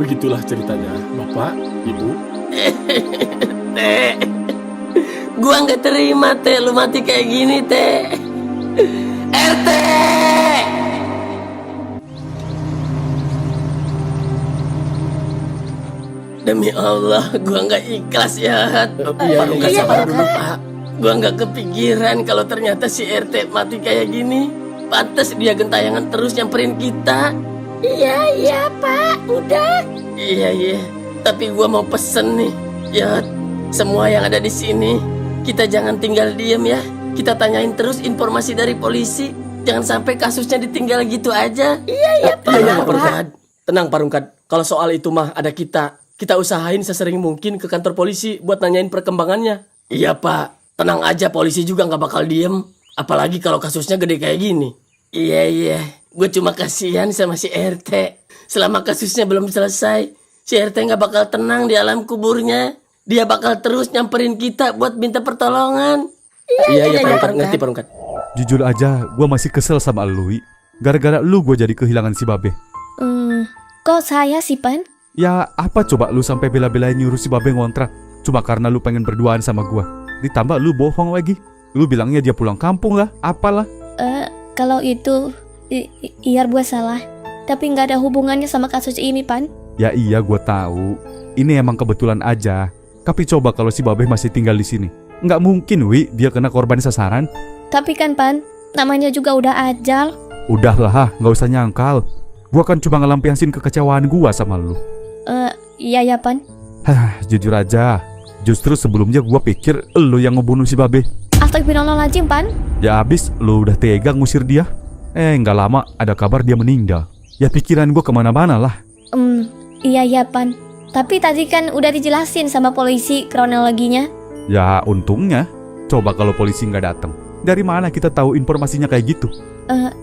Begitulah ceritanya, Bapak, Ibu. Teh, gua nggak terima Teh, lu mati kayak gini Teh. RT. Demi Allah, gua nggak ikhlas ya. Pak, sabar dulu Pak. Gua nggak kepikiran kalau ternyata si RT mati kayak gini. Pantes dia gentayangan terus nyamperin kita. Iya Pak, udah. Iya. Tapi gua mau pesen nih, ya. Semua yang ada di sini, kita jangan tinggal diem ya. Kita tanyain terus informasi dari polisi. Jangan sampai kasusnya ditinggal gitu aja. Iya Pak. Parungkat. Tenang Parungkat. Kalau soal itu mah ada kita. Kita usahain sesering mungkin ke kantor polisi buat nanyain perkembangannya. Iya Pak, tenang aja, polisi juga nggak bakal diem. Apalagi kalau kasusnya gede kayak gini. Iya, gue cuma kasihan sama si RT. Selama kasusnya belum selesai, si RT nggak bakal tenang di alam kuburnya. Dia bakal terus nyamperin kita buat minta pertolongan. Iya Parungkat, ngerti Parungkat. Jujur aja, gue masih kesel sama lu, Wi. Gara-gara lu gue jadi kehilangan si Babe. Kok saya sih, Pan? Ya apa coba lu sampai bela-belain nyuruh si Babe ngontrak cuma karena lu pengen berduaan sama gue. Ditambah lu bohong lagi. Lu bilangnya dia pulang kampung lah, apalah. Kalau itu, iya gue salah. Tapi nggak ada hubungannya sama kasus ini, Pan. Ya iya gue tahu. Ini emang kebetulan aja. Tapi coba kalau si Babe masih tinggal di sini. Nggak mungkin, Wi, dia kena korban sasaran. Tapi kan, Pan, namanya juga udah ajal. Udahlah, nggak usah nyangkal. Gue kan cuma ngelampiasin kekecewaan gue sama lu. Iya ya, Pan. Jujur aja, justru sebelumnya gue pikir lu yang ngebunuh si Babe. Astagfirullahaladzim, Pan. Ya abis lu udah tega ngusir dia. Nggak lama ada kabar dia meninggal. Ya pikiran gue kemana-mana lah. Iya ya, Pan. Tapi tadi kan udah dijelasin sama polisi kronologinya. Ya untungnya. Coba kalau polisi nggak datang, dari mana kita tahu informasinya kayak gitu?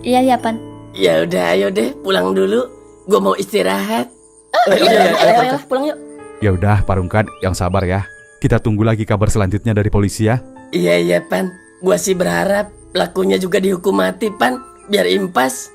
Iya ya, Pan. Ya udah, ayo deh pulang dulu. Gue mau istirahat. Ayo, pulang yuk. Ya udah Parungkat, yang sabar ya. Kita tunggu lagi kabar selanjutnya dari polisi ya. Iya Pan. Gua sih berharap pelakunya juga dihukum mati Pan, biar impas.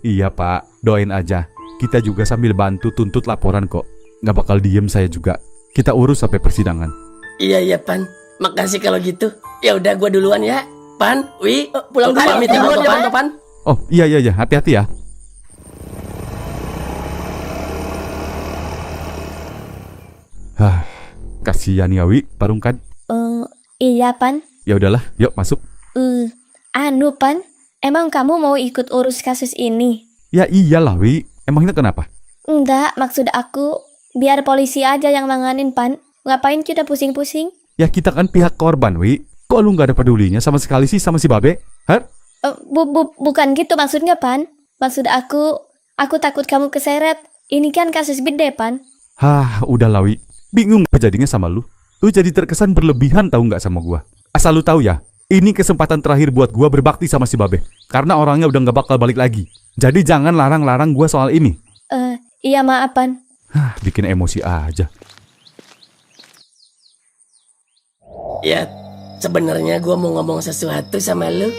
Iya Pak, doain aja. Kita juga sambil bantu tuntut laporan kok. Nggak bakal diem saya juga. Kita urus sampai persidangan. Iya Pan. Makasih kalau gitu. Ya udah gua duluan ya. Pan, Wi, Pulang dulu. pamit ya Pan. Oh iya, hati-hati ya. Kasihan ya Wi, Parungkat. Iya, Pan. Ya udahlah, yuk masuk. Pan, emang kamu mau ikut urus kasus ini? Ya iyalah Wi, emangnya kenapa? Enggak, maksud aku biar polisi aja yang nanganin, Pan. Ngapain kita pusing-pusing? Ya kita kan pihak korban Wi. Kok lu gak ada pedulinya sama sekali sih sama si Babe? Hah? Bukan gitu maksudnya, Pan. Maksud aku takut kamu keseret. Ini kan kasus gede, Pan. Udahlah Wi. Bingung apa jadinya sama lu. Lu jadi terkesan berlebihan tahu nggak sama gua. Asal lu tahu ya, ini kesempatan terakhir buat gua berbakti sama si Babe. Karena orangnya udah nggak bakal balik lagi. Jadi jangan larang-larang gua soal ini. Iya maaf, Pan. Bikin emosi aja. Ya, sebenarnya gua mau ngomong sesuatu sama lu.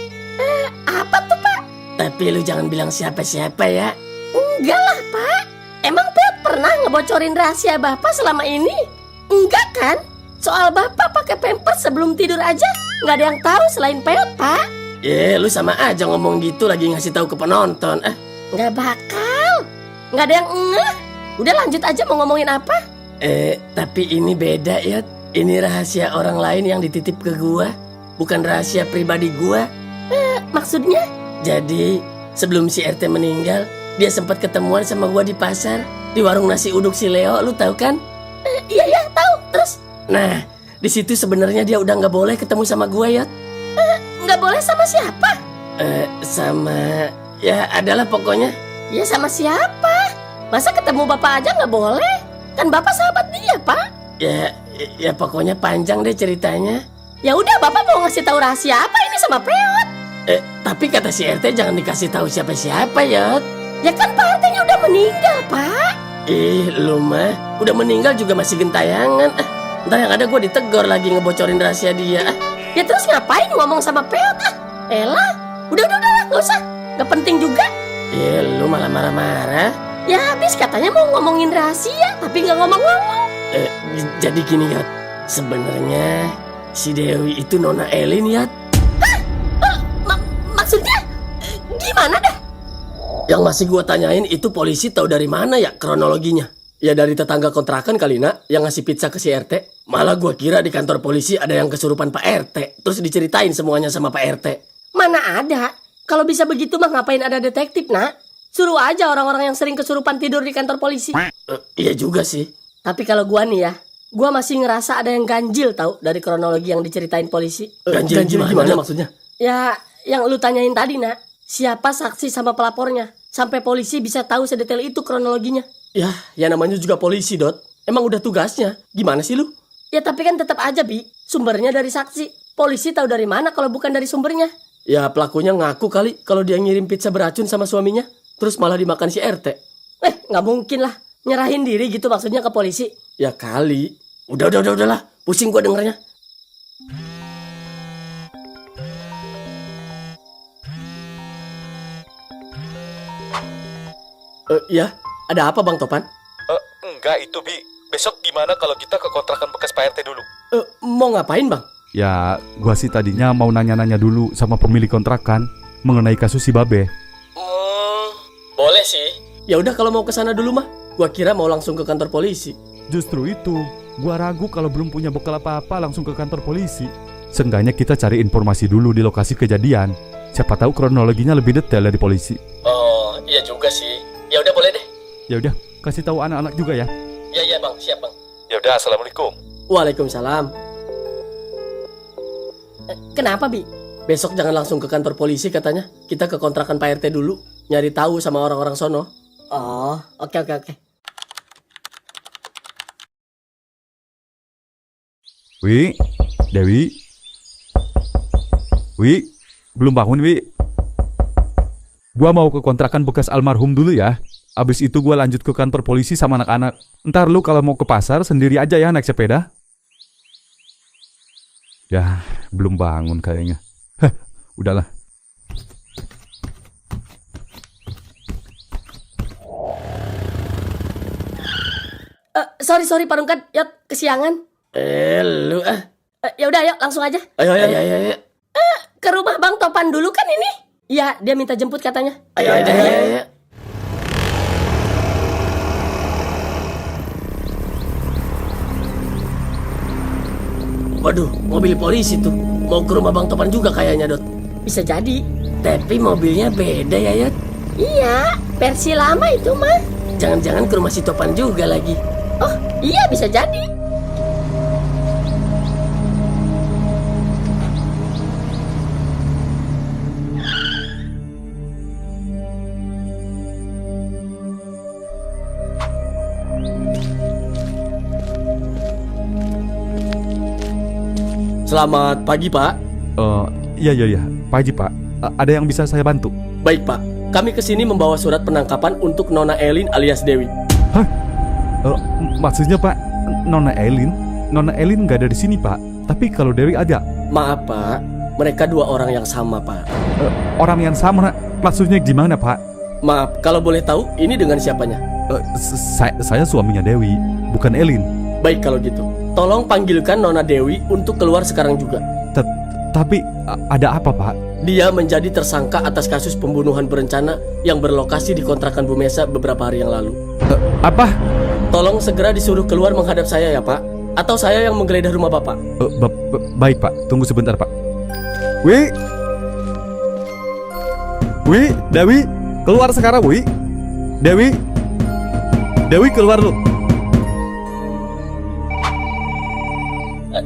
Apa tuh Pak? Tapi lu jangan bilang siapa-siapa ya. Enggak lah Pak. Emang Peot pernah ngebocorin rahasia Bapak selama ini? Enggak kan? Soal Bapak pakai pampers sebelum tidur aja nggak ada yang tahu selain Peot, Pak. Lu sama aja ngomong gitu lagi ngasih tahu ke penonton. Nggak bakal. Nggak ada yang ngeh. Udah lanjut aja mau ngomongin apa? Tapi ini beda ya. Ini rahasia orang lain yang dititip ke gua, bukan rahasia pribadi gua. Maksudnya? Jadi sebelum si RT meninggal, dia sempat ketemuan sama gua di pasar, di warung nasi uduk si Leo, lu tahu kan? Iya, tahu. Terus? Nah, di situ sebenarnya dia udah nggak boleh ketemu sama gua ya. Nggak boleh sama siapa? Sama, ya adalah pokoknya. Ya sama siapa? Masa ketemu Bapak aja nggak boleh? Kan Bapak sahabat dia, Pak. Ya pokoknya panjang deh ceritanya. Ya udah, Bapak mau ngasih tahu rahasia apa ini sama Peot? Tapi kata si RT jangan dikasih tahu siapa-siapa ya. Ya kan Pak RT-nya udah meninggal, Pak. Lu mah udah meninggal juga masih gentayangan. Ntar yang ada gue ditegur lagi ngebocorin rahasia dia. Ya terus ngapain ngomong sama Peot? Elah, udah, nggak usah. Nggak penting juga. Lu malah marah-marah. Ya habis katanya mau ngomongin rahasia, tapi nggak ngomong-ngomong. Jadi gini Yat, sebenarnya si Dewi itu Nona Elin Yat. Hah? Maksudnya gimana dah? Yang masih gua tanyain itu polisi tahu dari mana ya kronologinya? Ya dari tetangga kontrakan kali nak, yang ngasih pizza ke si RT. Malah gua kira di kantor polisi ada yang kesurupan Pak RT, terus diceritain semuanya sama Pak RT. Mana ada? Kalau bisa begitu mah ngapain ada detektif nak? Suruh aja orang-orang yang sering kesurupan tidur di kantor polisi. Iya juga sih. Tapi kalau gua nih ya, gua masih ngerasa ada yang ganjil tahu dari kronologi yang diceritain polisi. Ganjil gimana maksudnya? Ya, yang lu tanyain tadi nak, siapa saksi sama pelapornya? Sampai polisi bisa tahu sedetail itu kronologinya. Ya namanya juga polisi, Dot. Emang udah tugasnya. Gimana sih lu? Ya tapi kan tetap aja, Bi. Sumbernya dari saksi. Polisi tahu dari mana kalau bukan dari sumbernya? Ya pelakunya ngaku kali kalau dia ngirim pizza beracun sama suaminya. Terus malah dimakan si RT. Nggak mungkin lah. Nyerahin diri gitu maksudnya ke polisi. Ya kali. Udahlah. Pusing gua dengernya. Ya, ada apa Bang Topan? Enggak itu Bi. Besok gimana kalau kita ke kontrakan bekas Pak RT dulu? Mau ngapain Bang? Ya, gua sih tadinya mau nanya-nanya dulu sama pemilik kontrakan mengenai kasus si Babe. Boleh sih. Ya udah kalau mau ke sana dulu mah. Gua kira mau langsung ke kantor polisi. Justru itu, gua ragu kalau belum punya bekal apa-apa langsung ke kantor polisi. Seenggaknya kita cari informasi dulu di lokasi kejadian. Siapa tahu kronologinya lebih detail dari polisi. Oh, iya juga sih. Ya udah boleh deh. Ya udah, kasih tahu anak-anak juga ya. Iya Bang, siap Bang. Ya udah, assalamualaikum. Waalaikumsalam. Kenapa, Bi? Besok jangan langsung ke kantor polisi katanya. Kita ke kontrakan Pak RT dulu, nyari tahu sama orang-orang sono. Oh, oke. Wi, Dewi. Wi, belum bangun Wi. Gua mau ke kontrakan bekas almarhum dulu ya. Abis itu gua lanjut ke kantor polisi sama anak-anak. Ntar lu kalau mau ke pasar sendiri aja ya naik sepeda. Ya, belum bangun kayaknya. Udahlah. Sorry Pak Rungkat, yuk kesiangan. Lu Ya udah, yuk langsung aja. Ayo. Ke rumah Bang Topan dulu kan ini? Iya, dia minta jemput katanya. Ayo. Waduh, mobil polisi tuh. Mau ke rumah Bang Topan juga kayaknya, Dot. Bisa jadi. Tapi mobilnya beda ya, Yot. Iya, versi lama itu mah. Jangan-jangan ke rumah si Topan juga lagi. Oh, iya bisa jadi. Selamat pagi Pak. Iya. Pak Haji Pak, ada yang bisa saya bantu? Baik Pak, kami kesini membawa surat penangkapan untuk Nona Elin alias Dewi. Hah? Maksudnya Pak, Nona Elin? Nona Elin nggak ada di sini Pak. Tapi kalau Dewi ada. Maaf Pak, mereka dua orang yang sama Pak. Orang yang sama, maksudnya gimana Pak? Maaf, kalau boleh tahu ini dengan siapanya? Saya suaminya Dewi, bukan Elin. Baik kalau gitu, tolong panggilkan Nona Dewi untuk keluar sekarang juga. Tapi ada apa Pak? Dia menjadi tersangka atas kasus pembunuhan berencana yang berlokasi di kontrakan Bu Mesa beberapa hari yang lalu. Apa? Tolong segera disuruh keluar menghadap saya ya Pak. Atau saya yang menggeledah rumah Bapak. Baik Pak, tunggu sebentar Pak. Wi, Dewi, keluar sekarang Wi. Dewi keluar lu.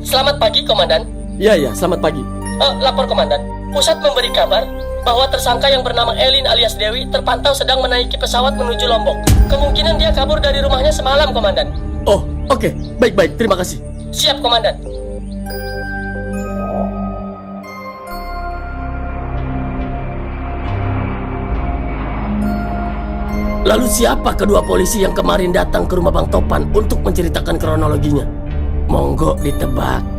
Selamat pagi, Komandan. Iya, selamat pagi. Lapor, Komandan. Pusat memberi kabar bahwa tersangka yang bernama Elin alias Dewi terpantau sedang menaiki pesawat menuju Lombok. Kemungkinan dia kabur dari rumahnya semalam, Komandan. Oh, oke. Baik, terima kasih. Siap, Komandan. Lalu siapa kedua polisi yang kemarin datang ke rumah Bang Topan untuk menceritakan kronologinya? Monggo ditebak.